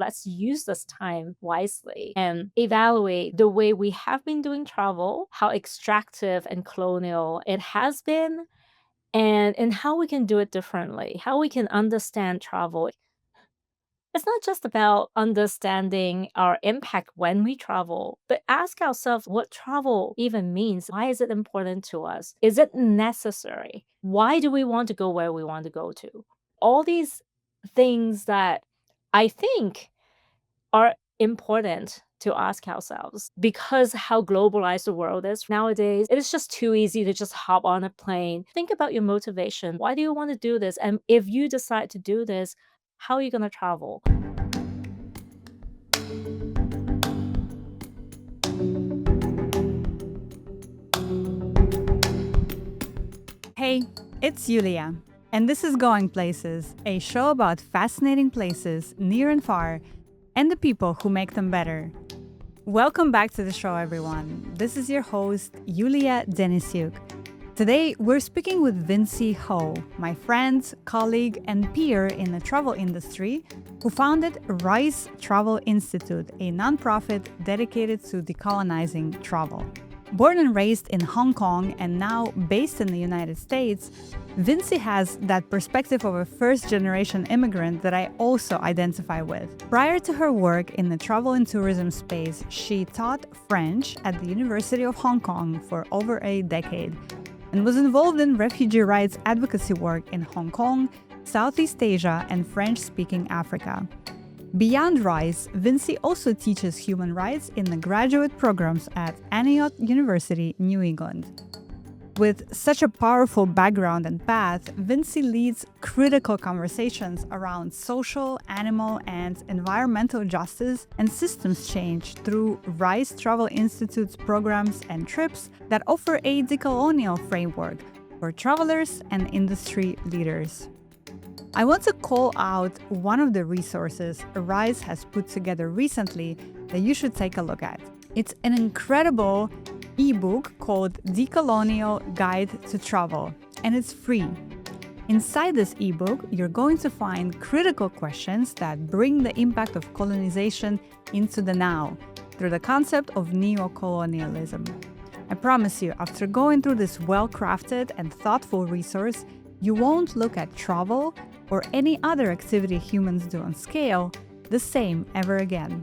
Let's use this time wisely and evaluate the way we have been doing travel, how extractive and colonial it has been, and how we can do it differently, how we can understand travel. It's not just about understanding our impact when we travel, but ask ourselves what travel even means. Why is it important to us? Is it necessary? Why do we want to go where we want to go to? All these things that I think are important to ask ourselves because how globalized the world is nowadays. It is just too easy to just hop on a plane. Think about your motivation. Why do you want to do this? And if you decide to do this, how are you going to travel? Hey, it's Yulia, and this is Going Places, a show about fascinating places near and far, and the people who make them better. Welcome back to the show, everyone. This is your host, Yulia Denisyuk. Today, we're speaking with Vincie Ho, my friend, colleague, and peer in the travel industry, who founded Rise Travel Institute, a nonprofit dedicated to decolonizing travel. Born and raised in Hong Kong and now based in the United States, Vincie has that perspective of a first-generation immigrant that I also identify with. Prior to her work in the travel and tourism space, she taught French at the University of Hong Kong for over a decade and was involved in refugee rights advocacy work in Hong Kong, Southeast Asia, and French-speaking Africa. Beyond Rise, Vincie also teaches human rights in the graduate programs at Antioch University, New England. With such a powerful background and path, Vincie leads critical conversations around social, animal, and environmental justice and systems change through Rise Travel Institute's programs and trips that offer a decolonial framework for travelers and industry leaders. I want to call out one of the resources Rise has put together recently that you should take a look at. It's an incredible ebook called Decolonial Guide to Travel, and it's free. Inside this ebook, you're going to find critical questions that bring the impact of colonization into the now through the concept of neo-colonialism. I promise you, after going through this well-crafted and thoughtful resource, you won't look at travel or any other activity humans do on scale the same ever again.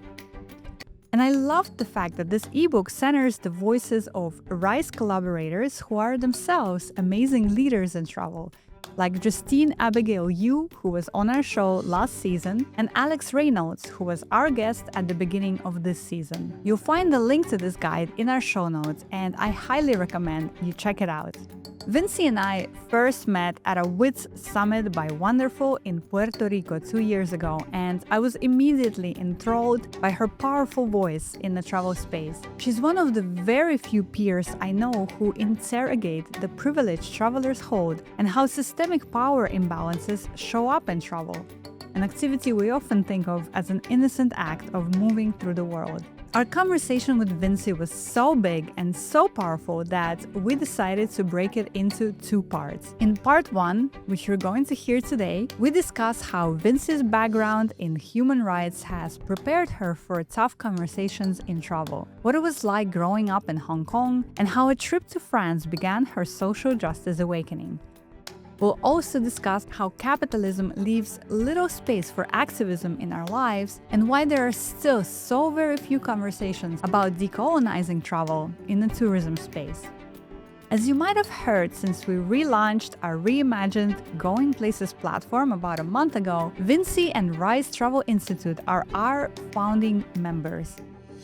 And I love the fact that this ebook centers the voices of Rise collaborators who are themselves amazing leaders in travel, like Justine Abigail Yu, who was on our show last season, and Alex Reynolds, who was our guest at the beginning of this season. You'll find the link to this guide in our show notes, and I highly recommend you check it out. Vincie and I first met at a WITS Summit by Wonderful in Puerto Rico 2 years ago, and I was immediately enthralled by her powerful voice in the travel space. She's one of the very few peers I know who interrogate the privilege travelers hold and how systemic power imbalances show up in travel, an activity we often think of as an innocent act of moving through the world. Our conversation with Vincie was so big and so powerful that we decided to break it into two parts. In part one, which you're going to hear today, we discuss how Vincie's background in human rights has prepared her for tough conversations in travel, what it was like growing up in Hong Kong, and how a trip to France began her social justice awakening. We'll also discuss how capitalism leaves little space for activism in our lives and why there are still so very few conversations about decolonizing travel in the tourism space. As you might have heard since we relaunched our reimagined Going Places platform about a month ago, Vincie and Rise Travel Institute are our founding members.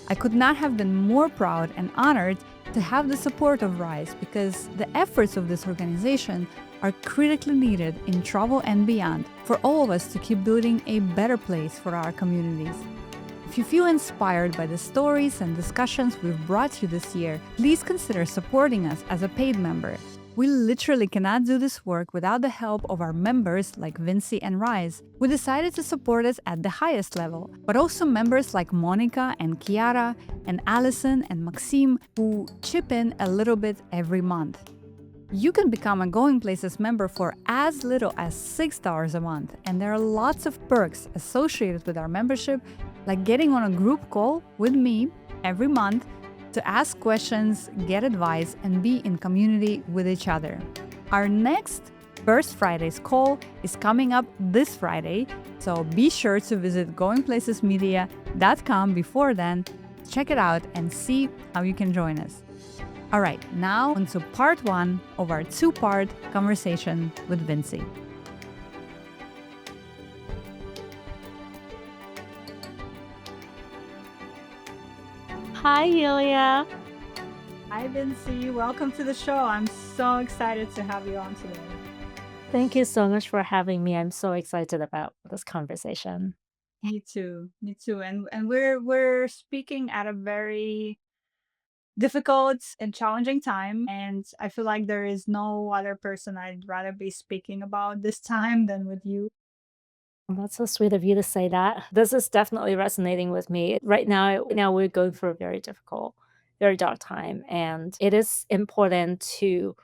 I could not have been more proud and honored to have the support of Rise because the efforts of this organization are critically needed in travel and beyond for all of us to keep building a better place for our communities. If you feel inspired by the stories and discussions we've brought you this year, please consider supporting us as a paid member. We literally cannot do this work without the help of our members like Vincie and Rise, who decided to support us at the highest level, but also members like Monica and Chiara and Allison and Maxime, who chip in a little bit every month. You can become a Going Places member for as little as $6 a month, and there are lots of perks associated with our membership, like getting on a group call with me every month to ask questions, get advice, and be in community with each other. Our next First Friday's call is coming up this Friday, so be sure to visit goingplacesmedia.com before then, check it out, and see how you can join us. All right, now on to part one of our two-part conversation with Vincie. Hi, Yulia. Hi, Vincie. Welcome to the show. I'm so excited to have you on today. Thank you so much for having me. I'm so excited about this conversation. Me too. Me too. And we're speaking at a very difficult and challenging time, and I feel like there is no other person I'd rather be speaking about this time than with you. Well, that's so sweet of you to say that. This is definitely resonating with me. Right now we're going through a very difficult, very dark time, and it is important to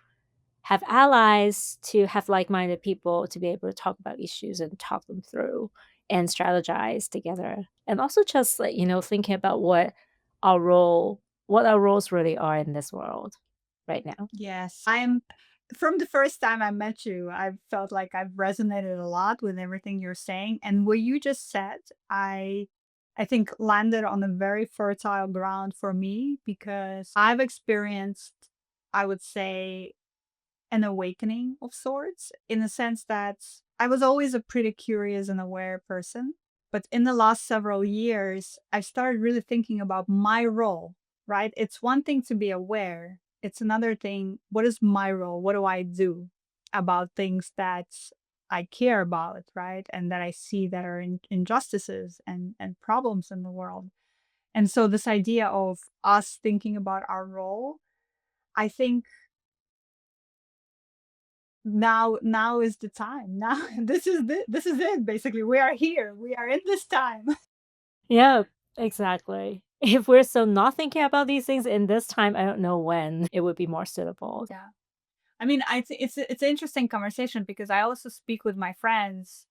have allies, to have like-minded people to be able to talk about issues and talk them through and strategize together. And also just like, thinking about what our roles really are in this world right now. Yes. I'm From the first time I met you, I felt like I've resonated a lot with everything you're saying. And what you just said, I think landed on a very fertile ground for me because I've experienced, I would say, an awakening of sorts in the sense that I was always a pretty curious and aware person. But in the last several years, I started really thinking about my role, right? It's one thing to be aware, it's another thing. What is my role? What do I do about things that I care about, right? And that I see that are injustices and problems in the world. And so, this idea of us thinking about our role, I think now is the time. Now this is it basically. We are here. We are in this time. Yeah, exactly. If we're so not thinking about these things in this time, I don't know when it would be more suitable. Yeah. I mean, it's an interesting conversation because I also speak with my friends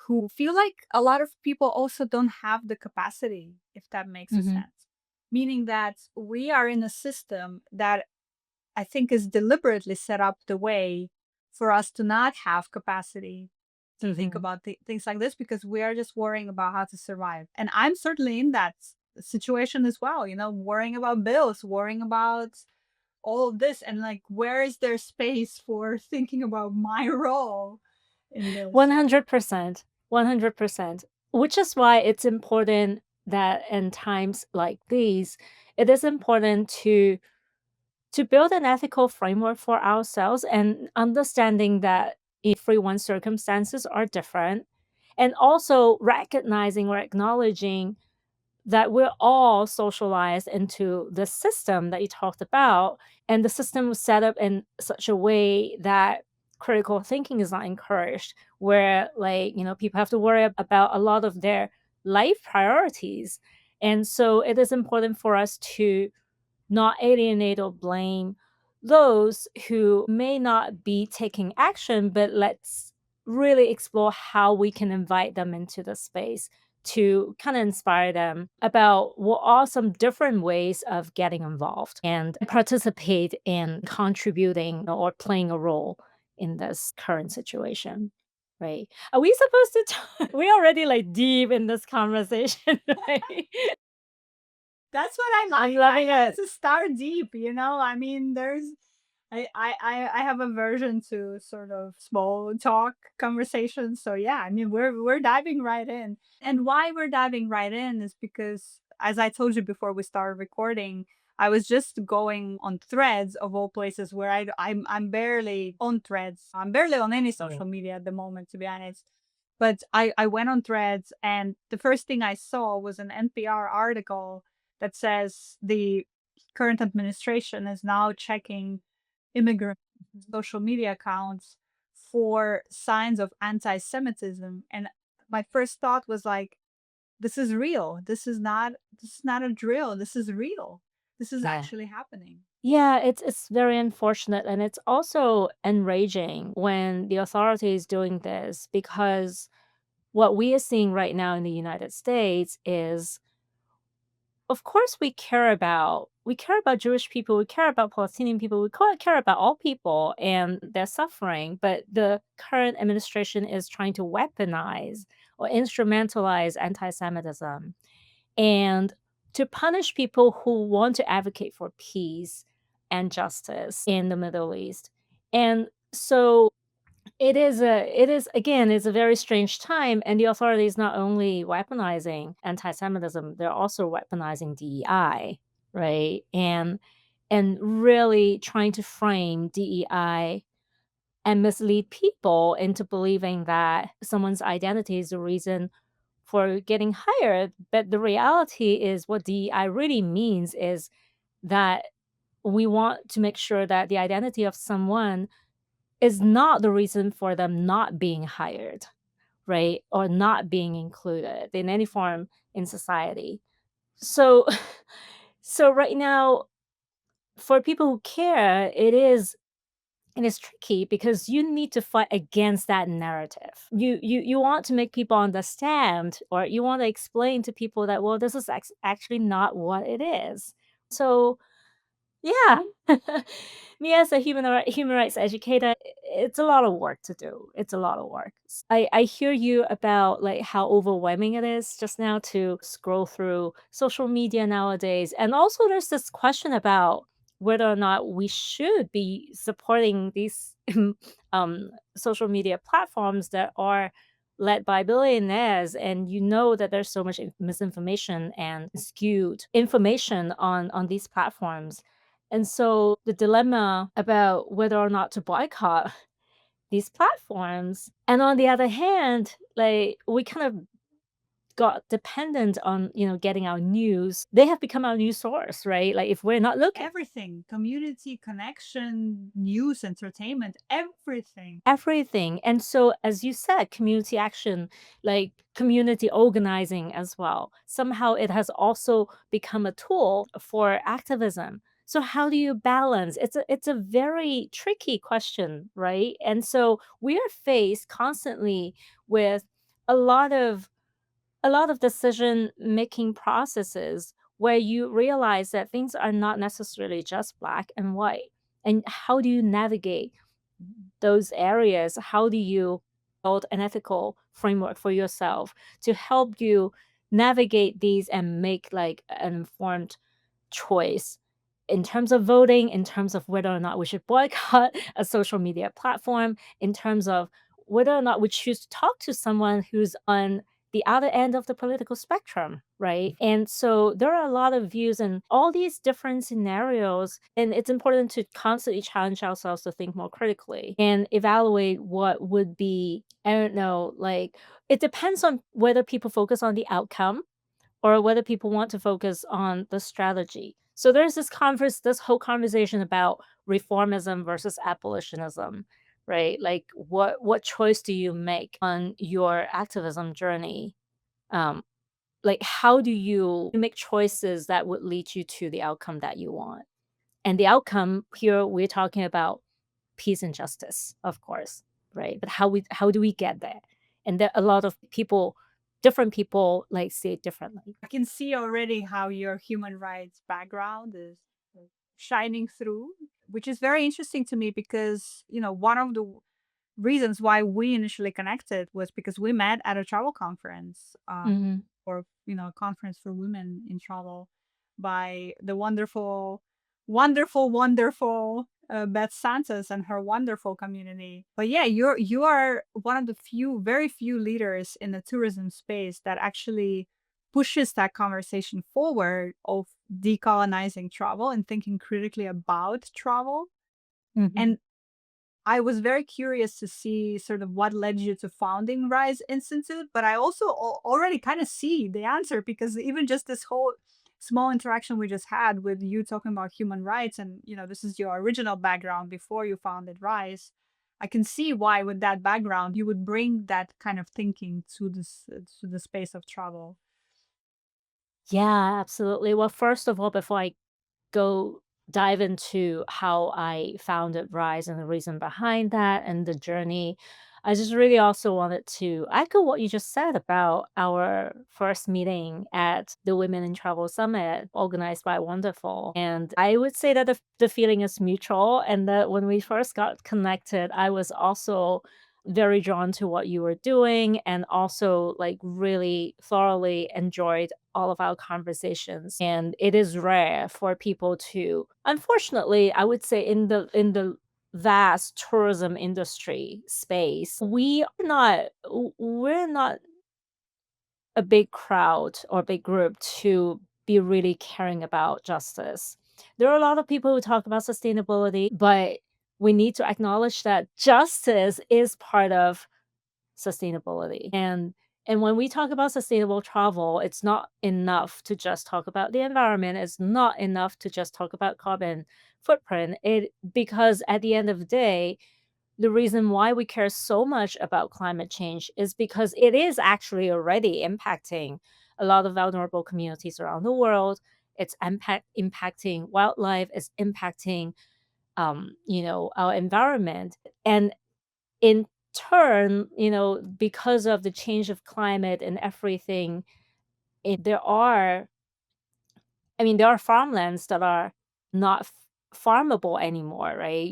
who feel like a lot of people also don't have the capacity, if that makes a Mhm. sense. Meaning that we are in a system that I think is deliberately set up the way for us to not have capacity to think Mhm. about things like this because we are just worrying about how to survive. And I'm certainly in that situation as well, worrying about bills, worrying about all of this. And like, where is there space for thinking about my role in this? 100%. 100%. Which is why it's important that in times like these, it is important to build an ethical framework for ourselves and understanding that everyone's circumstances are different, and also recognizing or acknowledging that we're all socialized into the system that you talked about, and the system was set up in such a way that critical thinking is not encouraged, where people have to worry about a lot of their life priorities. And so it is important for us to not alienate or blame those who may not be taking action, but let's really explore how we can invite them into the space to kind of inspire them about what are some different ways of getting involved and participate in contributing or playing a role in this current situation. Right. Are we supposed to we already like deep in this conversation, right? That's what I I'm like. loving I it. to start deep. I mean, I have aversion to sort of small talk conversations. So yeah, I mean, we're diving right in. And why we're diving right in is because, as I told you before we started recording, I was just going on Threads of all places where I'm barely on Threads. I'm barely on any social media at the moment, to be honest. But I went on Threads, and the first thing I saw was an NPR article that says the current administration is now checking immigrant social media accounts for signs of anti-Semitism. And my first thought was like, this is real. This is not a drill. This is real. This is Yeah. actually happening. Yeah, it's very unfortunate, and it's also enraging when the authority is doing this, because what we are seeing right now in the United States is, of course, we care about Jewish people, we care about Palestinian people, we care about all people and their suffering, but the current administration is trying to weaponize or instrumentalize anti-Semitism and to punish people who want to advocate for peace and justice in the Middle East. And so it is again, it's a very strange time, and the authorities not only weaponizing anti-Semitism, they're also weaponizing DEI, right? And really trying to frame DEI and mislead people into believing that someone's identity is the reason for getting hired. But the reality is what DEI really means is that we want to make sure that the identity of someone is not the reason for them not being hired, right? Or not being included in any form in society. So so right now, for people who care, it is tricky because you need to fight against that narrative. You want to make people understand, or you want to explain to people that, well, this is actually not what it is. So yeah. Me as a human rights educator, it's a lot of work to do. It's a lot of work. I hear you about, like, how overwhelming it is just now to scroll through social media nowadays, and also there's this question about whether or not we should be supporting these, social media platforms that are led by billionaires, and you know that there's so much misinformation and skewed information on these platforms. And so the dilemma about whether or not to boycott these platforms, and on the other hand, like, we kind of got dependent on, getting our news. They have become our news source, right? Like, if we're not looking, Everything, community, connection, news, entertainment, everything. everything. And so, as you said, community action, like community organizing as well. Somehow it has also become a tool for activism. So how do you balance? It's a very tricky question, right? And so we are faced constantly with a lot of decision making processes where you realize that things are not necessarily just black and white. And how do you navigate those areas? How do you build an ethical framework for yourself to help you navigate these and make, like, an informed choice in terms of voting, in terms of whether or not we should boycott a social media platform, in terms of whether or not we choose to talk to someone who's on the other end of the political spectrum, right? And so there are a lot of views in all these different scenarios, and it's important to constantly challenge ourselves to think more critically and evaluate what would be, I don't know, like, it depends on whether people focus on the outcome or whether people want to focus on the strategy. So there's this whole conversation about reformism versus abolitionism, right? Like, what choice do you make on your activism journey? Um, like, how do you make choices that would lead you to the outcome that you want? And the outcome here, we're talking about peace and justice, of course, right? But how do we get there? And there a lot of people, different people, like, see it differently. I can see already how your human rights background is shining through, which is very interesting to me because, one of the reasons why we initially connected was because we met at a travel conference, Mhm. or a conference for women in travel by the wonderful, wonderful, wonderful Beth Santos and her wonderful community. But yeah, you are one of the very few leaders in the tourism space that actually pushes that conversation forward of decolonizing travel and thinking critically about travel. Mhm. And I was very curious to see sort of what led you to founding Rise Institute, but I also already kind of see the answer because even just this whole small interaction we just had with you talking about human rights and this is your original background before you founded Rise. I can see why with that background you would bring that kind of thinking to the space of travel. Yeah, absolutely. Well, first of all, before I go dive into how I founded Rise and the reason behind that and the journey, I just really also wanted to echo what you just said about our first meeting at the Women in Travel Summit organized by Wonderful. And I would say that the feeling is mutual, and that when we first got connected, I was also very drawn to what you were doing, and also like really thoroughly enjoyed all of our conversations. And it is rare for people to, unfortunately, I would say, in the vast tourism industry space, we're not a big crowd or big group to be really caring about justice. There are a lot of people who talk about sustainability, but we need to acknowledge that justice is part of sustainability. And when we talk about sustainable travel, it's not enough to just talk about the environment. It's not enough to just talk about carbon footprint. It because at the end of the day, the reason why we care so much about climate change is because it is actually already impacting a lot of vulnerable communities around the world. It's impacting wildlife. It's impacting our environment. And in turn, because of the change of climate and everything, there are, I mean, there are farmlands that are not farmable anymore, right?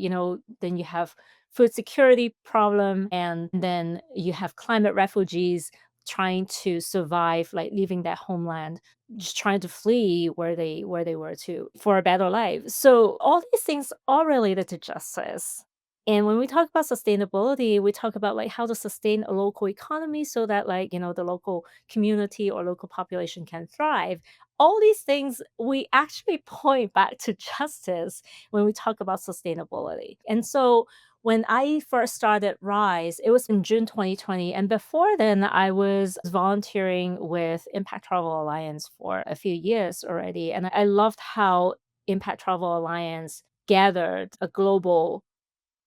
Then you have food security problem, and then you have climate refugees trying to survive, like leaving their homeland, just trying to flee where they were to for a better life. So all these things are related to justice. And when we talk about sustainability, we talk about like how to sustain a local economy so that, like, the local community or local population can thrive. All these things, we actually point back to justice when we talk about sustainability. And so when I first started Rise, it was in June 2020. And before then, I was volunteering with Impact Travel Alliance for a few years already. And I loved how Impact Travel Alliance gathered a global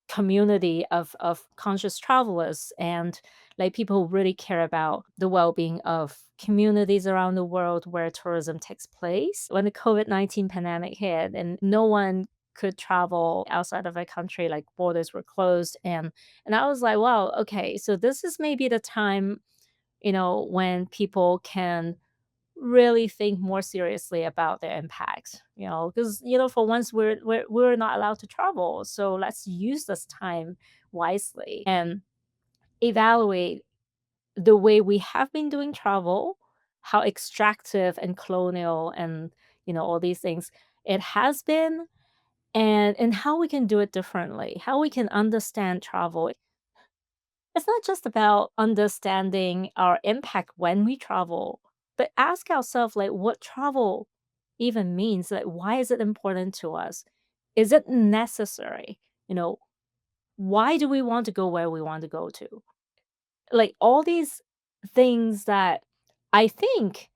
community of conscious travelers, and like people who really care about the well-being of communities around the world where tourism takes place. When the COVID-19 pandemic hit and no one could travel outside of a country, like borders were closed, and I was like, wow, okay, so this is maybe the time, when people can really think more seriously about their impact, because for once we're not allowed to travel, so let's use this time wisely and evaluate the way we have been doing travel, how extractive and colonial and all these things it has been, and how we can do it differently, how we can understand travel. It's not just about understanding our impact when we travel, but ask ourselves like what travel even means. Like, why is it important to us? Is it necessary? You know, why do we want to go where we want to go to? Like all these things that I think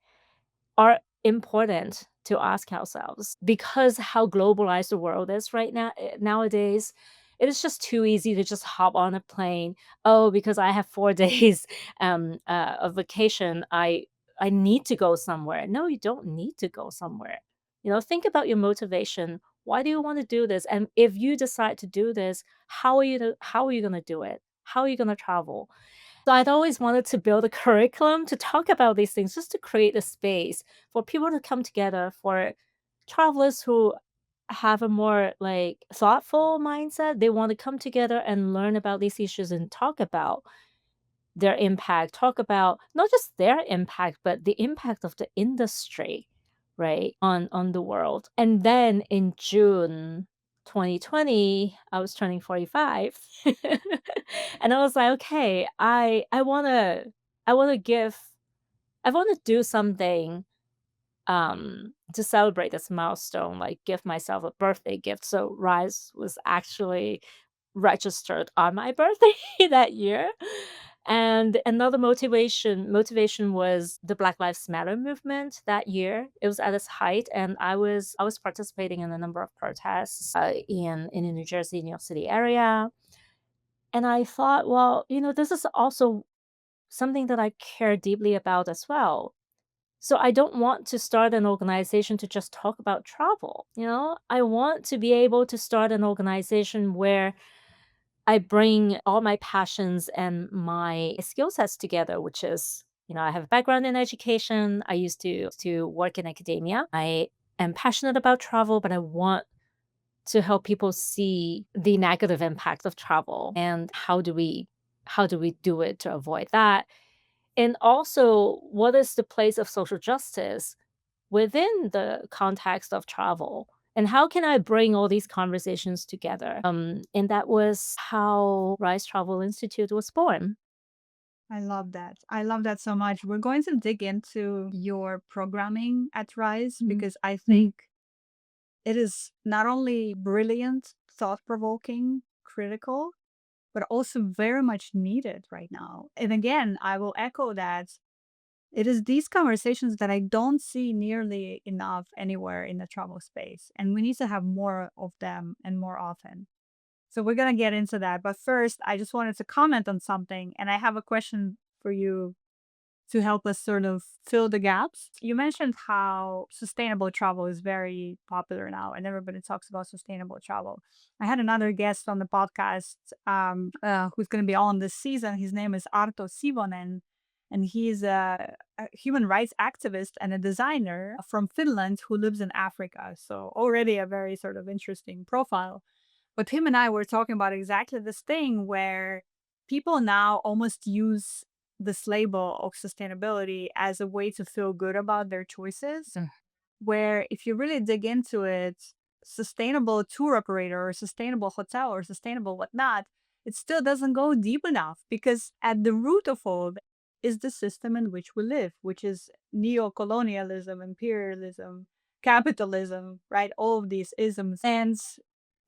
are important to ask ourselves, because how globalized the world is right now nowadays. It is just too easy to just hop on a plane. Oh, because I have 4 days of vacation, I need to go somewhere. No, you don't need to go somewhere. Think about your motivation. Why do you want to do this? And if you decide to do this, how are you going to do it? How are you going to travel? So I'd always wanted to build a curriculum to talk about these things, just to create a space for people to come together, for travelers who have a more like thoughtful mindset. They want to come together and learn about these issues and talk about their impact, talk about not just their impact, but the impact of the industry, right, on the world. And then in June 2020, I was turning 45. And I was like, okay, I want to do something to celebrate this milestone, like give myself a birthday gift. So Rise was actually registered on my birthday that year. And another motivation was the Black Lives Matter movement that year. It was at its height, and I was participating in a number of protests in the New Jersey, New York City area. And I thought, well, this is also something that I care deeply about as well. So I don't want to start an organization to just talk about travel, you know? I want to be able to start an organization where I bring all my passions and my skill sets together, which is, I have a background in education. I used to work in academia. I am passionate about travel, but I want to help people see the negative impact of travel and how do we do it to avoid that? And also, what is the place of social justice within the context of travel? And how can I bring all these conversations together? And that was how Rise Travel Institute was born. I love that. I love that so much. We're going to dig into your programming at Rise Mhm. because I Mhm. think it is not only brilliant, thought provoking, critical, but also very much needed right now. And again, I will echo that it is these conversations that I don't see nearly enough anywhere in the travel space. And we need to have more of them and more often. So we're going to get into that. But first, I just wanted to comment on something. And I have a question for you to help us sort of fill the gaps. You mentioned how sustainable travel is very popular now and everybody talks about sustainable travel. I had another guest on the podcast who's going to be on this season. His name is Arto Sivonen, and he's a human rights activist and a designer from Finland who lives in Africa. So already a very sort of interesting profile. But him and I were talking about exactly this thing where people now almost use this label of sustainability as a way to feel good about their choices. Mm. Where if you really dig into it, sustainable tour operator or sustainable hotel or sustainable whatnot, it still doesn't go deep enough because at the root of all that is the system in which we live, which is neo-colonialism, imperialism, capitalism, right? All of these isms. And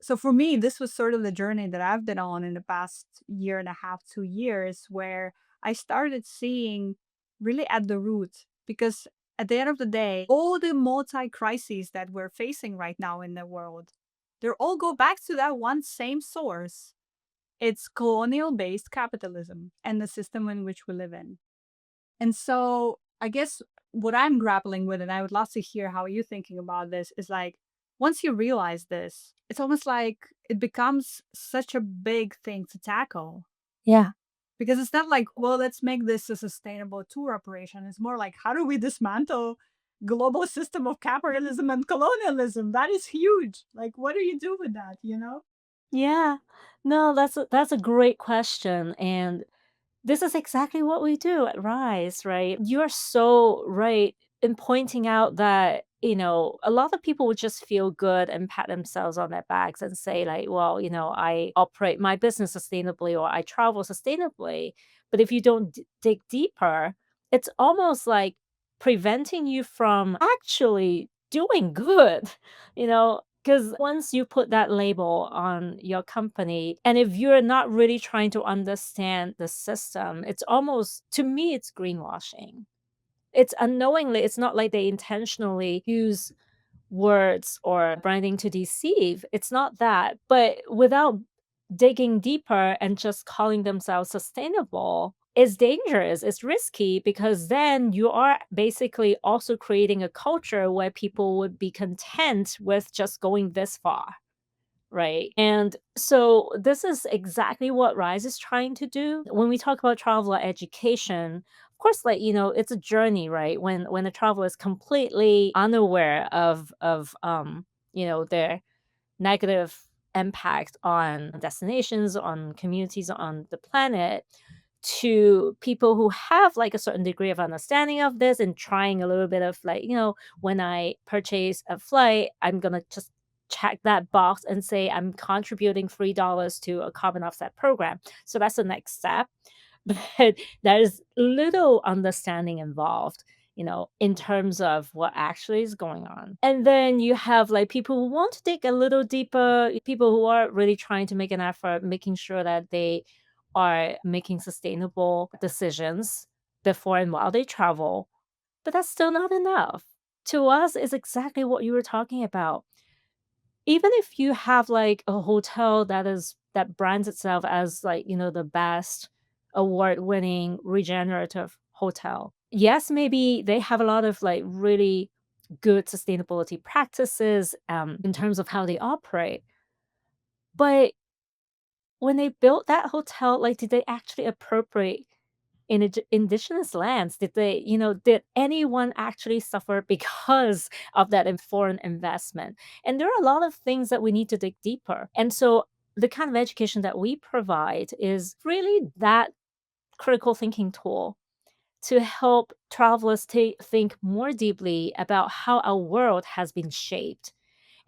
so for me, this was sort of the journey that I've been on in the past year and a half, 2 years, where I started seeing really at the root because at the end of the day, all the multi crises that we're facing right now in the world, they all go back to that one same source. It's colonial based capitalism and the system in which we live in. And so I guess what I'm grappling with, and I would love to hear how you're thinking about this, is like once you realize this, it's almost like it becomes such a big thing to tackle Yeah. because it's not like, well, let's make this a sustainable tour operation. It's more like, how do we dismantle global system of capitalism and colonialism? That is huge. Like, what do you do with that, you know? Yeah. No, that's a great question. And this is exactly what we do at Rise, right? You're so right in pointing out that, a lot of people would just feel good and pat themselves on their backs and say, like, well, I operate my business sustainably or I travel sustainably. But if you don't dig deeper, it's almost like preventing you from actually doing good, because once you put that label on your company, and if you're not really trying to understand the system, it's almost, to me, it's greenwashing. It's unknowingly, it's not like they intentionally use words or branding to deceive. It's not that. But without digging deeper and just calling themselves sustainable is dangerous. It's risky because then you are basically also creating a culture where people would be content with just going this far. Right. And so this is exactly what Rise is trying to do. When we talk about traveler education, of course, like, it's a journey, right? When a traveler is completely unaware of their negative impact on destinations, on communities, on the planet, to people who have like a certain degree of understanding of this and trying a little bit of like, when I purchase a flight, I'm going to just check that box and say I'm contributing $3 to a carbon offset program. So that's the next step. But there's little understanding involved, in terms of what actually is going on. And then you have like people who want to dig a little deeper, people who are really trying to make an effort, making sure that they are making sustainable decisions before and while they travel. But that's still not enough. To us, is exactly what you were talking about. Even if you have like a hotel that brands itself as like, the best award-winning regenerative hotel, yes, maybe they have a lot of like really good sustainability practices in terms of how they operate. But when they built that hotel, like, did they actually appropriate indigenous lands? Did they, did anyone actually suffer because of that foreign investment? And there are a lot of things that we need to dig deeper. And so the kind of education that we provide is really that critical thinking tool to help travelers think more deeply about how our world has been shaped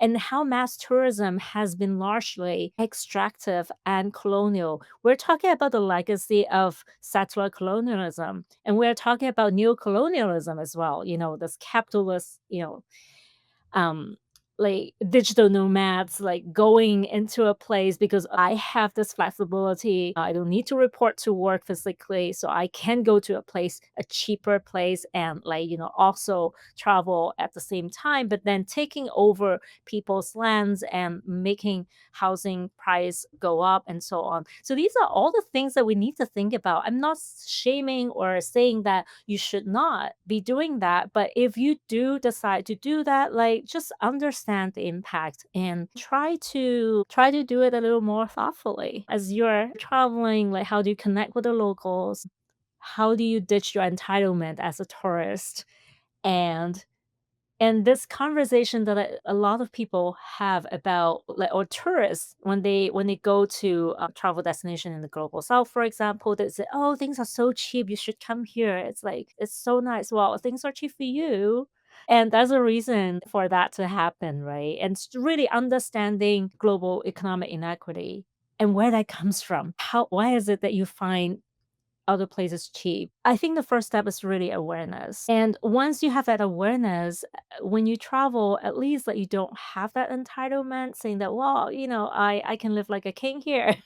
and how mass tourism has been largely extractive and colonial. We're talking about the legacy of settler colonialism, and we're talking about neocolonialism as well, this capitalist, um like digital nomads like going into a place because I have this flexibility. I don't need to report to work physically, so I can go to a place, a cheaper place, and like, also travel at the same time, but then taking over people's lands and making housing price go up and so on. So these are all the things that we need to think about. I'm not shaming or saying that you should not be doing that, but if you do decide to do that, like just understand the impact and try to do it a little more thoughtfully. As you're traveling, like how do you connect with the locals? How do you ditch your entitlement as a tourist? And this conversation that a lot of people have about like or tourists when they go to a travel destination in the global south, for example, they say, "Oh, things are so cheap. You should come here. It's like it's so nice." Well, things are cheap for you, and there's a reason for that to happen, right? And really understanding global economic inequity and where that comes from. Why is it that you find other places cheap? I think the first step is really awareness. And once you have that awareness, when you travel, at least like you don't have that entitlement saying that, well, I can live like a king here.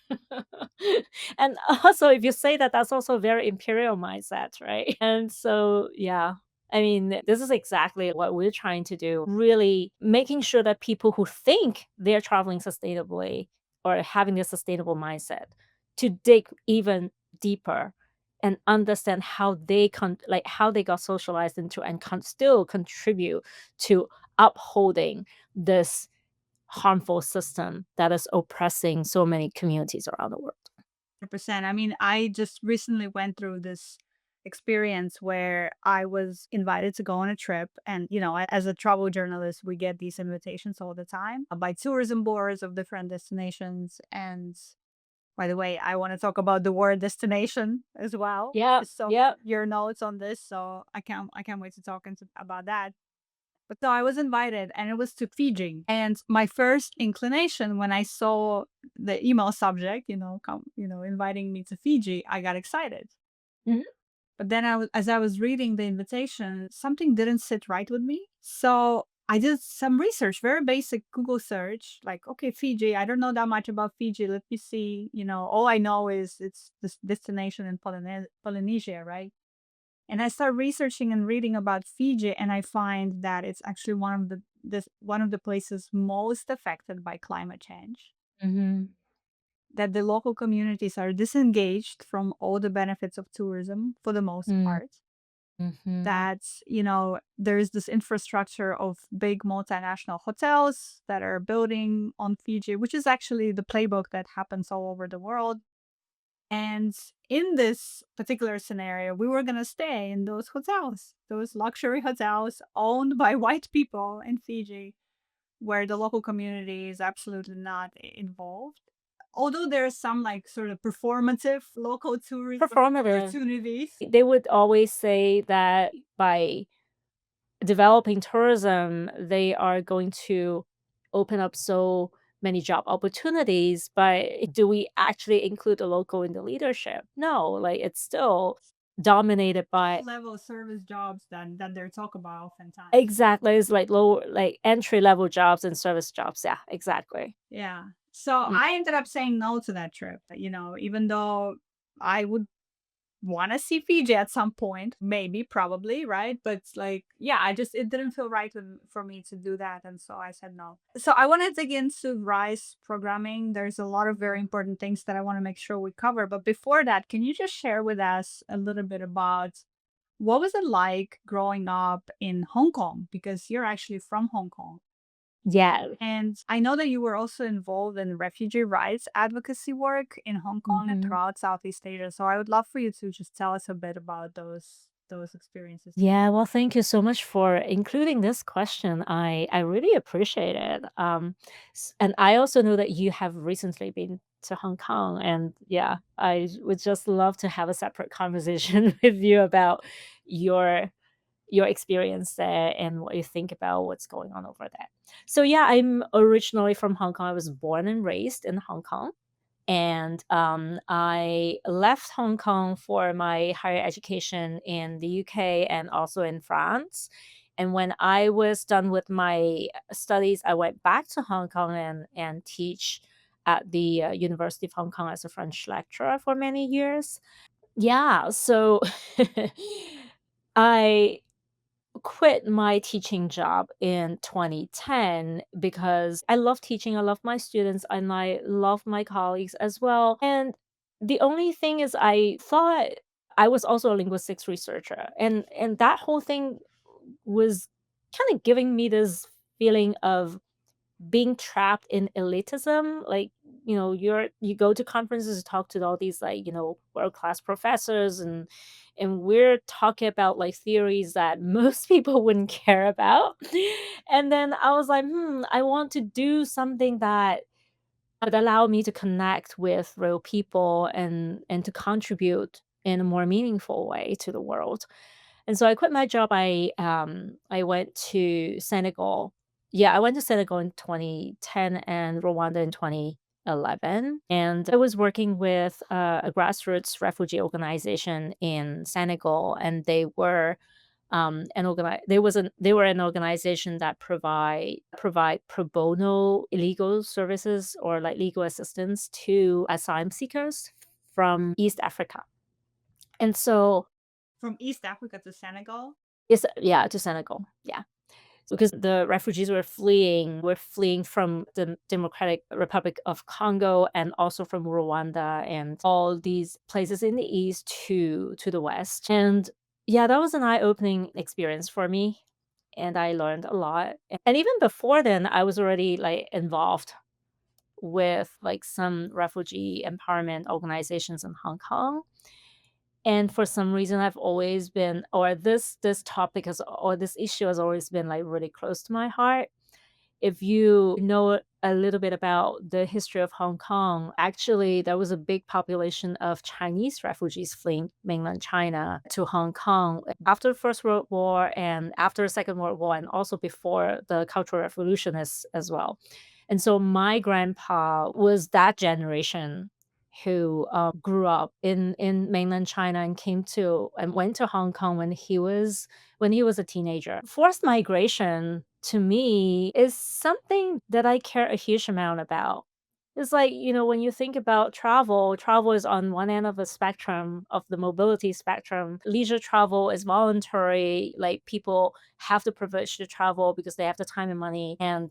And also if you say that, that's also a very imperial mindset, right? And so yeah. I mean, this is exactly what we're trying to do, really making sure that people who think they're traveling sustainably or having a sustainable mindset to dig even deeper and understand how how they got socialized into and still contribute to upholding this harmful system that is oppressing so many communities around the world. 100%. I mean, I just recently went through this experience where I was invited to go on a trip. And, as a travel journalist, we get these invitations all the time by tourism boards of different destinations. And by the way, I want to talk about the word destination as well. Yeah, So yeah. your notes on this. So I can't wait to talk about that. But so I was invited and it was to Fiji. And my first inclination when I saw the email subject, inviting me to Fiji, I got excited. Mhm. But then as I was reading the invitation, something didn't sit right with me. So I did some research, very basic Google search, like, okay, Fiji, I don't know that much about Fiji. Let me see, all I know is it's this destination in Polynesia, right? And I start researching and reading about Fiji, and I find that it's actually one of the places most affected by climate change. Mhm. That the local communities are disengaged from all the benefits of tourism for the most Mm, part. mhm. That there is this infrastructure of big multinational hotels that are building on Fiji, which is actually the playbook that happens all over the world. And in this particular scenario, we were going to stay in those hotels, those luxury hotels owned by white people in Fiji, where the local community is absolutely not involved. Although there's some like sort of performative local tourism Performative. opportunities. They would always say that by developing tourism, they are going to open up so many job opportunities, but do we actually include the local in the leadership? No, like it's still dominated by Level service jobs that they're talk about oftentimes. exactly, it's like low like entry level jobs and service jobs. Yeah, exactly. Yeah. So Mm. I ended up saying no to that trip, even though I would want to see Fiji at some point, maybe, probably, right? But like, yeah, it didn't feel right for me to do that. And so I said no. So I want to dig into RISE programming. There's a lot of very important things that I want to make sure we cover. But before that, can you just share with us a little bit about What was it like growing up in Hong Kong? Because you're actually from Hong Kong. Yeah. And I know that you were also involved in refugee rights advocacy work in Hong Kong and Mhm. throughout Southeast Asia. So I would love for you to just tell us a bit about those experiences. Yeah, well, thank you so much for including this question. I really appreciate it. And I also know that you have recently been to Hong Kong, and yeah, I would just love to have a separate conversation with you about your your experience there and what you think about what's going on over there. So yeah, I'm originally from Hong Kong. I was born and raised in Hong Kong. And I left Hong Kong for my higher education in the UK and also in France. And when I was done with my studies, I went back to Hong Kong and teach at the University of Hong Kong as a French lecturer for many years. Yeah, so I quit my teaching job in 2010 because I love teaching, I love my students, and I love my colleagues as well. And the only thing is I thought I was also a linguistics researcher, and that whole thing was kind of giving me this feeling of being trapped in elitism. Like, you go to conferences, talk to all these, like, world class professors, and we're talking about like theories that most people wouldn't care about. And then I was like, I want to do something that would allow me to connect with real people and to contribute in a more meaningful way to the world. And so I quit my job. I went to Senegal. Yeah, I went to Senegal in 2010 and Rwanda in 2011. And I was working with a grassroots refugee organization in Senegal, and they were an organization that provide pro bono legal services or like legal assistance to asylum seekers from East Africa. And so From East Africa to Senegal? yes, yeah, to Senegal. Yeah. Because the refugees were fleeing from the Democratic Republic of Congo and also from Rwanda and all these places in the east to the west. And yeah, that was an eye-opening experience for me, and I learned a lot. And even before then, I was already like involved with like some refugee empowerment organizations in Hong Kong. And for some reason, I've always been, or this topic has, or this issue has always been like really close to my heart. If you know a little bit about the history of Hong Kong, actually, there was a big population of Chinese refugees fleeing mainland China to Hong Kong after the First World War and after the Second World War, and also before the Cultural Revolution as well. And so my grandpa was that generation who grew up in mainland China and came to and went to Hong Kong when he was a teenager. Forced migration to me is something that I care a huge amount about. It's like, when you think about travel, travel is on one end of the spectrum, of the mobility spectrum. Leisure travel is voluntary, like people have the privilege to travel because they have the time and money. And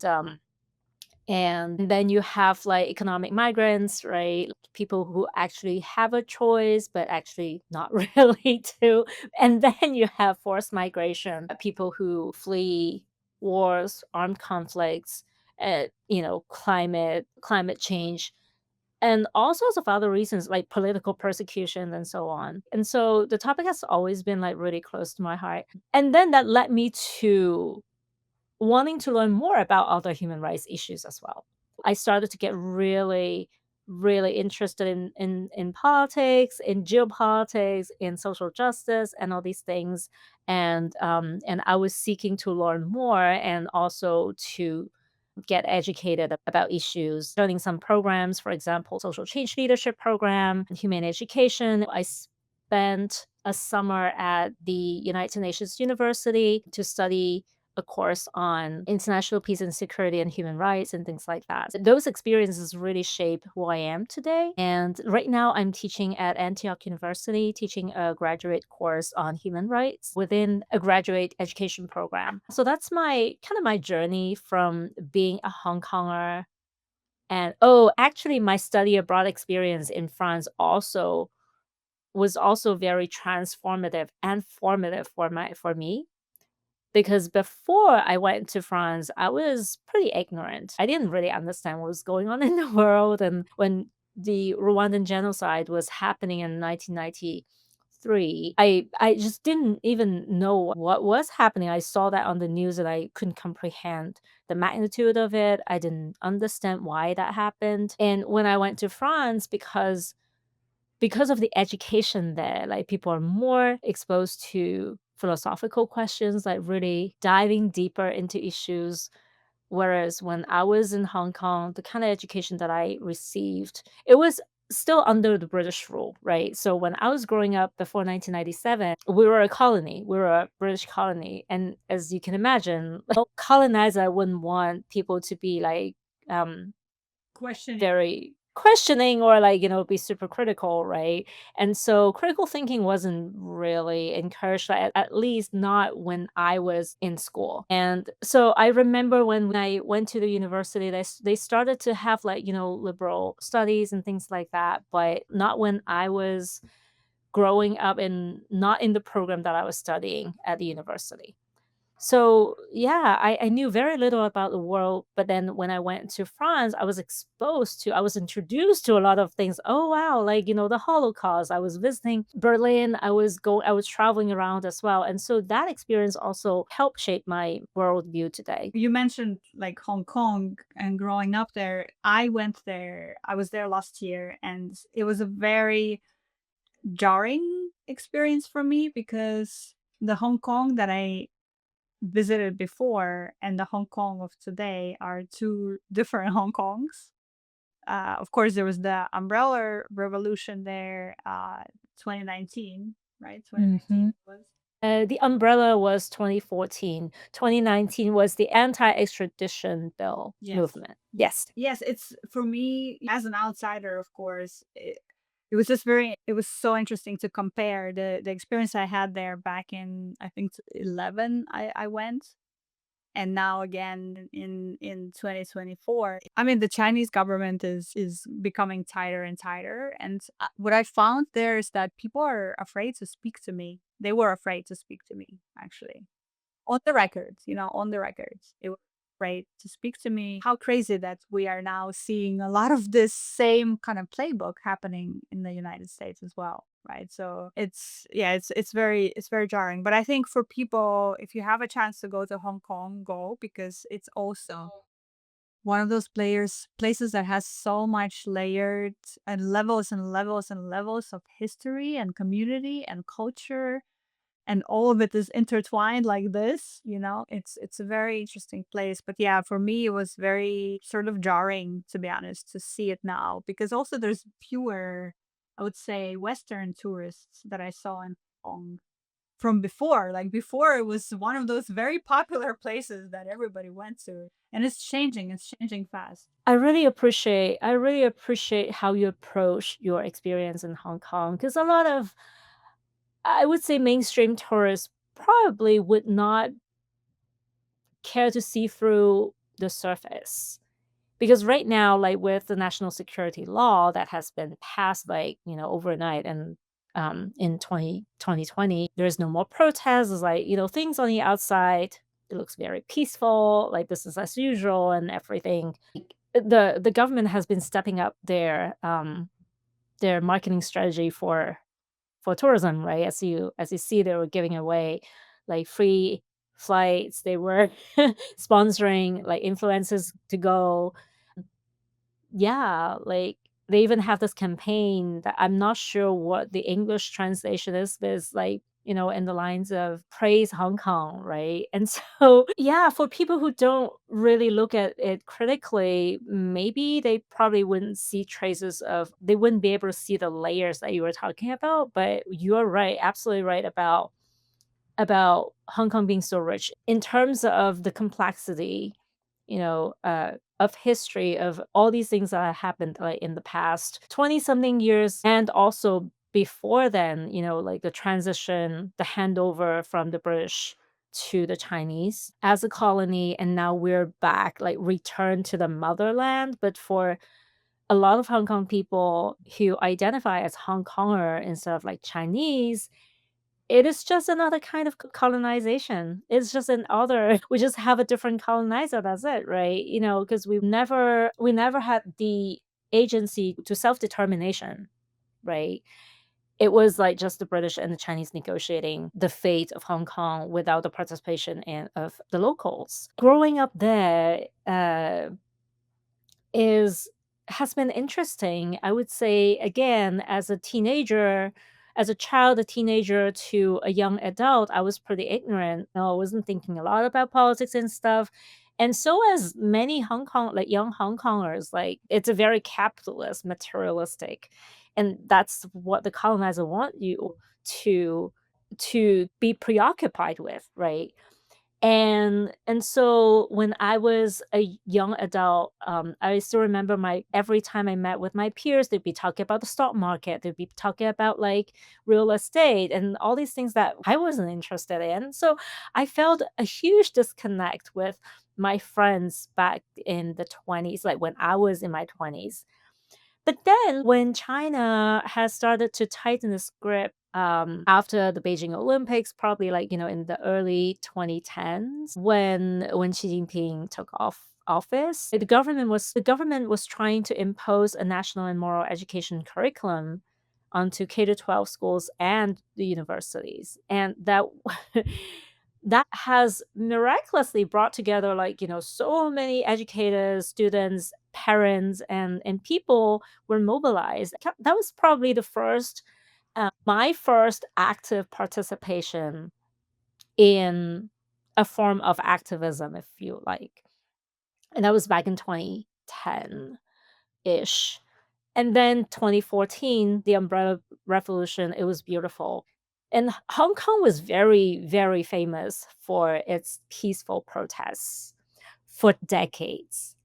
then you have like economic migrants, right? People who actually have a choice, but actually not really do. And then you have forced migration, people who flee wars, armed conflicts, climate change, and all sorts of other reasons like political persecution and so on. And so the topic has always been like really close to my heart. And then that led me to wanting to learn more about other human rights issues as well. I started to get really, really interested in politics, in geopolitics, in social justice, and all these things. And I was seeking to learn more and also to get educated about issues, joining some programs, for example, social change leadership program, human education. I spent a summer at the United Nations University to study a course on international peace and security and human rights and things like that. Those experiences really shape who I am today. And right now I'm teaching at Antioch University, teaching a graduate course on human rights within a graduate education program. So that's my kind of my journey from being a Hong Konger. And oh, actually my study abroad experience in France also was also very transformative and formative for me, because before I went to France, I was pretty ignorant. I didn't really understand what was going on in the world. And when the Rwandan genocide was happening in 1993, I just didn't even know what was happening. I saw that on the news and I couldn't comprehend the magnitude of it. I didn't understand why that happened. And when I went to France, because of the education there, like, people are more exposed to philosophical questions, like really diving deeper into issues. Whereas when I was in Hong Kong, the kind of education that I received, it was still under the British rule, right? So when I was growing up before 1997, we were a colony. We were a British colony. And as you can imagine, colonizer wouldn't want people to be like, um, Questioning. very questioning or, like, be super critical, right? And so critical thinking wasn't really encouraged, at least not when I was in school. And so I remember when I went to the university, they started to have, like, liberal studies and things like that, but not when I was growing up, and not in the program that I was studying at the university. So, yeah, I knew very little about the world, but then when I went to France, I was introduced to a lot of things. Oh, wow, like, the Holocaust. I was visiting Berlin. I was traveling around as well. And so that experience also helped shape my worldview today. You mentioned like Hong Kong and growing up there. I went there. I was there last year, and it was a very jarring experience for me because the Hong Kong that I visited before and the Hong Kong of today are two different Hong Kongs. Of course, there was the umbrella revolution there, 2019, right? 2019 Mhm. was. The umbrella was 2014. 2019 was the anti-extradition bill Yes. movement. Yes. Yes, it's for me as an outsider, of course. It was just very. It was so interesting to compare the experience I had there back in I think 11. I went, and now again in 2024. I mean, the Chinese government is becoming tighter and tighter, and what I found there is that people are afraid to speak to me. They were afraid to speak to me, actually, on the records, on the records. It was afraid to speak to me. How crazy that we are now seeing a lot of this same kind of playbook happening in the United States as well, right? So it's yeah, it's very jarring. But I think for people, if you have a chance to go to Hong Kong, go because it's also one of those places that has so much layered and levels and levels and levels of history and community and culture, and all of it is intertwined like this. It's a very interesting place. But yeah, for me it was very sort of jarring, to be honest, to see it now, because also there's fewer, I would say, Western tourists that I saw in Hong Kong from before. Like before, it was one of those very popular places that everybody went to, and it's changing fast. I really appreciate how you approach your experience in Hong Kong, because a lot of, I would say, mainstream tourists probably would not care to see through the surface. Because right now, like, with the national security law that has been passed, like, overnight, and in 2020, there's no more protests. It's like, things on the outside, it looks very peaceful, like business as usual and everything. The government has been stepping up their marketing strategy for tourism, right? As you see, they were giving away, like, free flights. They were sponsoring, like, influencers to go. Yeah, like, they even have this campaign that I'm not sure what the English translation is, but it's like, in the lines of "Praise Hong Kong," right? And so, yeah, for people who don't really look at it critically, maybe they probably wouldn't see traces of they wouldn't be able to see the layers that you were talking about, but you're right, absolutely right about Hong Kong being so rich in terms of the complexity, of history of all these things that happened, like, in the past 20 something years, and also before then, like the transition, the handover from the British to the Chinese as a colony, and now we're back, like, returned to the motherland, but for a lot of Hong Kong people who identify as Hong Konger instead of like Chinese, it is just another kind of colonization. It's just another we just have a different colonizer, that's it, right? Because we never had the agency to self-determination, right? It was like just the British and the Chinese negotiating the fate of Hong Kong without the participation of the locals. Growing up there, is has been interesting. I would say, again, as a teenager, as a child, a teenager to a young adult, I was pretty ignorant. No, I wasn't thinking a lot about politics and stuff. And so as many Hong Kong, like young Hong Kongers, like it's a very capitalist, materialistic. And that's what the colonizer want you to be preoccupied with, right? And so when I was a young adult, I still remember my every time I met with my peers, they'd be talking about the stock market, they'd be talking about like real estate and all these things that I wasn't interested in. So I felt a huge disconnect with my friends back in the 20s, like when I was in my 20s. But then when China has started to tighten its grip, after the Beijing Olympics, probably like, in the early 2010s, when Xi Jinping took office, the government was trying to impose a national and moral education curriculum onto K to 12 schools and the universities. And that that has miraculously brought together like, so many educators, students, parents, and people were mobilized. That was probably the first my first active participation in a form of activism, if you like. And that was back in 2010-ish. And then 2014, the Umbrella Revolution, it was beautiful. And Hong Kong was very, very famous for its peaceful protests for decades.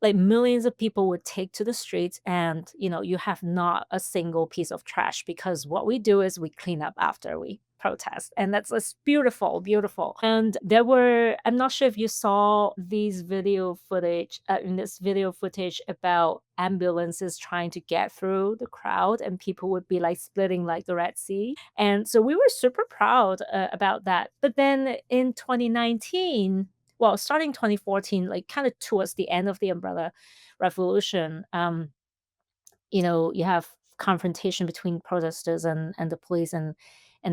Like millions of people would take to the streets, and you have not a single piece of trash, because what we do is we clean up after we protest, and that's just beautiful, beautiful. And I'm not sure if you saw these video footage in this video footage about ambulances trying to get through the crowd, and people would be like splitting like the Red Sea. And so we were super proud about that. But then in 2019, well, starting 2014, like kind of towards the end of the Umbrella Revolution, you have confrontation between protesters and the police, and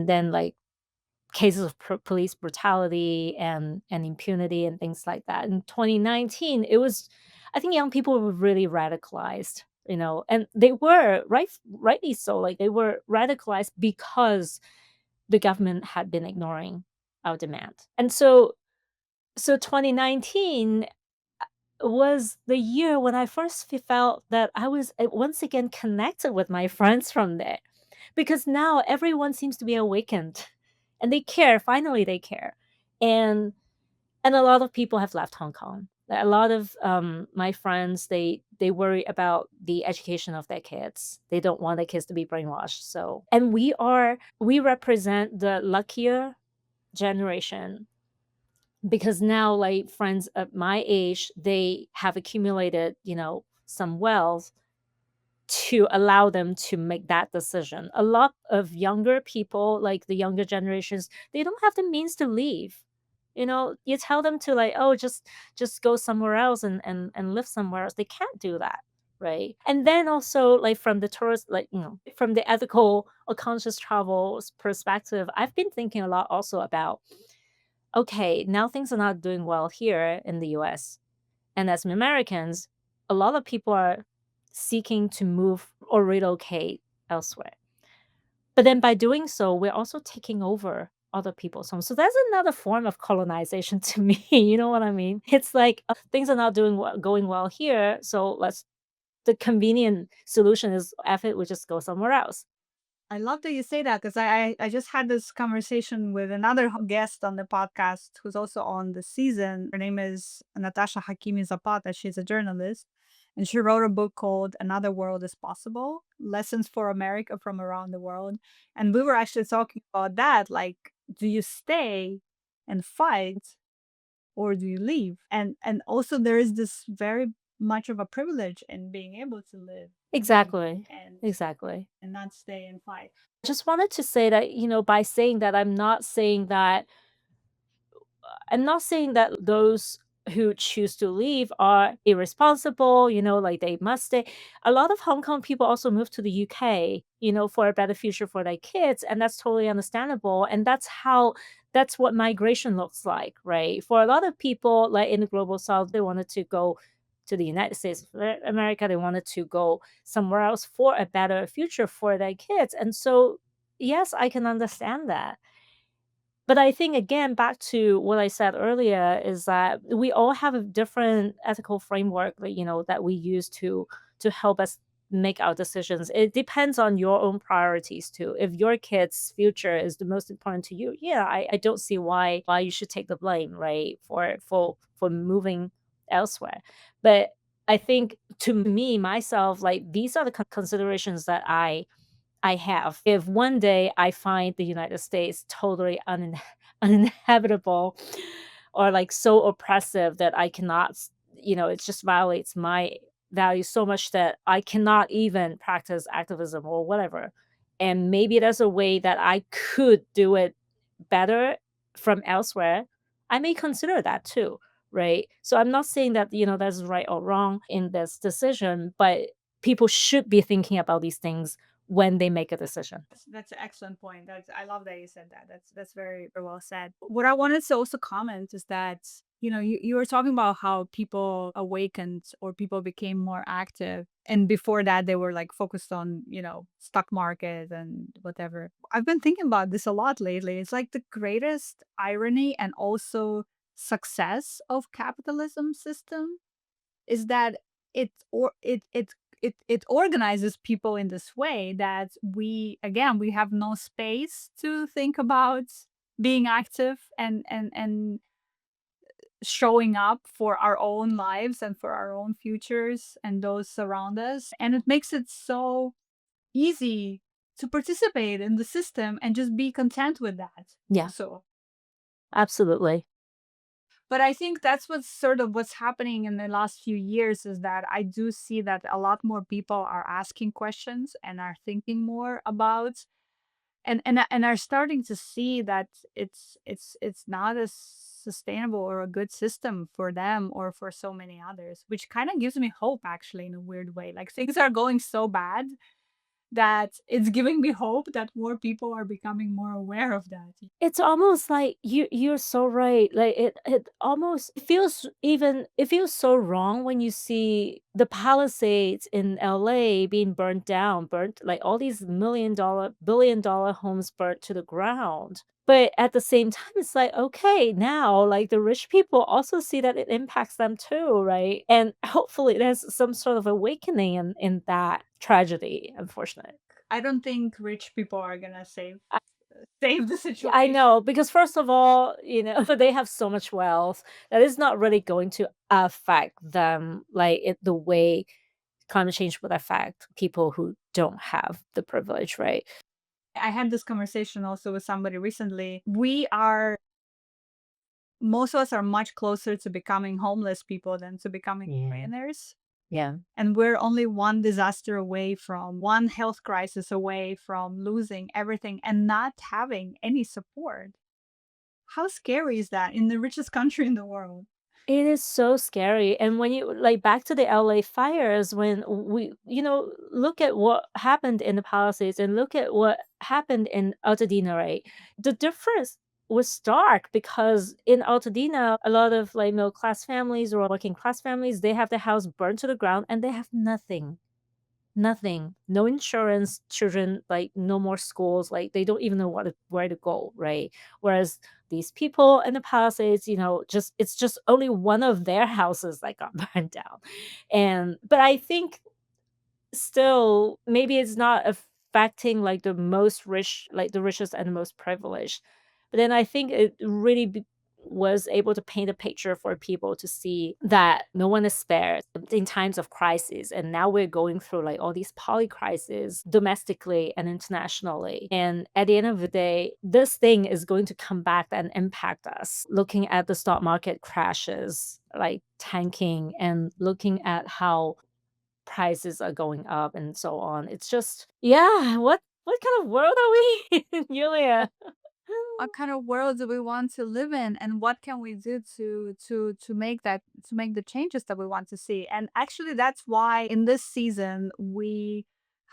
then like cases of police brutality and impunity and things like that. In 2019, I think young people were really radicalized, and they were rightly so. Like they were radicalized because the government had been ignoring our demand, and so 2019 was the year when I first felt that I was once again connected with my friends from there, because now everyone seems to be awakened, and they care. Finally, they care, and a lot of people have left Hong Kong. A lot of my friends, they worry about the education of their kids. They don't want their kids to be brainwashed. So, and we represent the luckier generation, because now like friends of my age, they have accumulated some wealth to allow them to make that decision. A lot of younger people, like the younger generations, they don't have the means to leave. You tell them to like, oh, just go somewhere else and live somewhere else. They can't do that, right? And then also like from the tourist, like from the ethical or conscious travel perspective, I've been thinking a lot also about, okay, now things are not doing well here in the US. And as Americans, a lot of people are seeking to move or relocate elsewhere. But then by doing so, we're also taking over other people's homes. So that's another form of colonization to me. You know what I mean? It's like things are not going well here. So the convenient solution is F it, we just go somewhere else. I love that you say that because I just had this conversation with another guest on the podcast who's also on the season. Her name is Natasha Hakimi Zapata. She's a journalist, and she wrote a book called Another World is Possible: Lessons for America from Around the World. And we were actually talking about that. Like, do you stay and fight, or do you leave? And also there is this very much of a privilege in being able to live Exactly. and Exactly. not stay and fight. Just wanted to say that, by saying that, I'm not saying that those who choose to leave are irresponsible, like they must stay. A lot of Hong Kong people also move to the UK, for a better future for their kids, and that's totally understandable. And that's what migration looks like, right? For a lot of people, like in the global south, they wanted to go to the United States of America, they wanted to go somewhere else for a better future for their kids. And so, yes, I can understand that. But I think again, back to what I said earlier, is that we all have a different ethical framework that, that we use to help us make our decisions. It depends on your own priorities too. If your kid's future is the most important to you, yeah, I don't see why you should take the blame, right? For moving elsewhere. But I think to me, myself, like these are the considerations that I have. If one day I find the United States totally uninhabitable or like so oppressive that I cannot, it just violates my values so much that I cannot even practice activism or whatever. And maybe there's a way that I could do it better from elsewhere. I may consider that too, right? So I'm not saying that, that's right or wrong in this decision, but people should be thinking about these things when they make a decision. That's an excellent point. I love that you said that. That's very, very well said. What I wanted to also comment is that you were talking about how people awakened or people became more active, and before that they were like focused on stock market and whatever. I've been thinking about this a lot lately. It's like the greatest irony and also success of capitalism system is that it or it organizes people in this way that we have no space to think about being active and showing up for our own lives and for our own futures and those around us, and it makes it so easy to participate in the system and just be content with that Yeah, also. absolutely. But I think that's what's happening in the last few years is that I do see that a lot more people are asking questions and are thinking more about and are starting to see that it's not a sustainable or a good system for them or for so many others, which kind of gives me hope actually in a weird way. Like things are going so bad that it's giving me hope that more people are becoming more aware of that. It's almost like you're so right. Like it almost it feels so wrong when you see the Palisades in LA being burnt down, burnt like all these billion-dollar homes burnt to the ground. But at the same time, it's like, okay, now like the rich people also see that it impacts them too, right? And hopefully there's some sort of awakening in that tragedy, unfortunately. I don't think rich people are gonna save the Yeah, I situation. know, because first of all, they have so much wealth that it's not really going to affect them like the way climate change would affect people who don't have the privilege, right? I had this conversation also with somebody recently. Most of us are much closer to becoming homeless people than to becoming Yeah. millionaires. Yeah. And we're only one disaster away from one health crisis away from losing everything and not having any support. How scary is that in the richest country in the world? It is so scary, and when you like, back to the LA fires, when we look at what happened in the Palisades and look at what happened in Altadena, right? The difference was stark because in Altadena, a lot of, like, middle-class families or working-class families, they have their house burned to the ground, and they have nothing. Nothing. No insurance, children, like, no more schools, like, they don't even know where to go, right? Whereas these people in the Palisades, just it's just only one of their houses that got burned down. But I think still, maybe it's not affecting, like, the richest and the most privileged. But then I think it really was able to paint a picture for people to see that no one is spared in times of crisis. And now we're going through like all these poly crises domestically and internationally. And at the end of the day, this thing is going to come back and impact us. Looking at the stock market crashes, like tanking, and looking at how prices are going up and so on. It's just, yeah, what kind of world are we in, Yulia? What kind of world do we want to live in, and what can we do to make that, to make the changes that we want to see? And actually that's why in this season we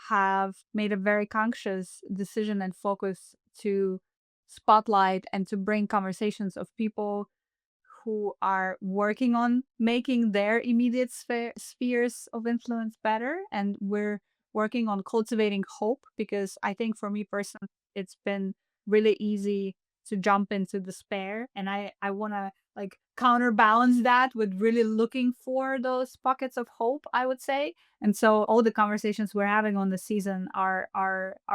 have made a very conscious decision and focus to spotlight and to bring conversations of people who are working on making their immediate spheres of influence better. And we're working on cultivating hope, because I think for me personally, it's been really easy to jump into despair. And I want to like counterbalance that with really looking for those pockets of hope, I would say. And so all the conversations we're having on the season are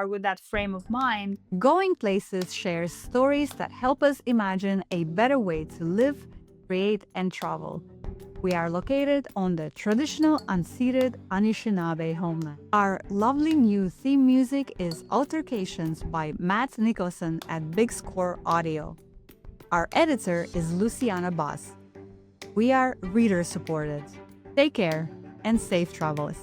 with that frame of mind. Going Places shares stories that help us imagine a better way to live, create, and travel. We are located on the traditional unceded Anishinaabe homeland. Our lovely new theme music is Altercations by Matt Nicholson at Big Score Audio. Our editor is Luciana Boss. We are reader supported. Take care and safe travels.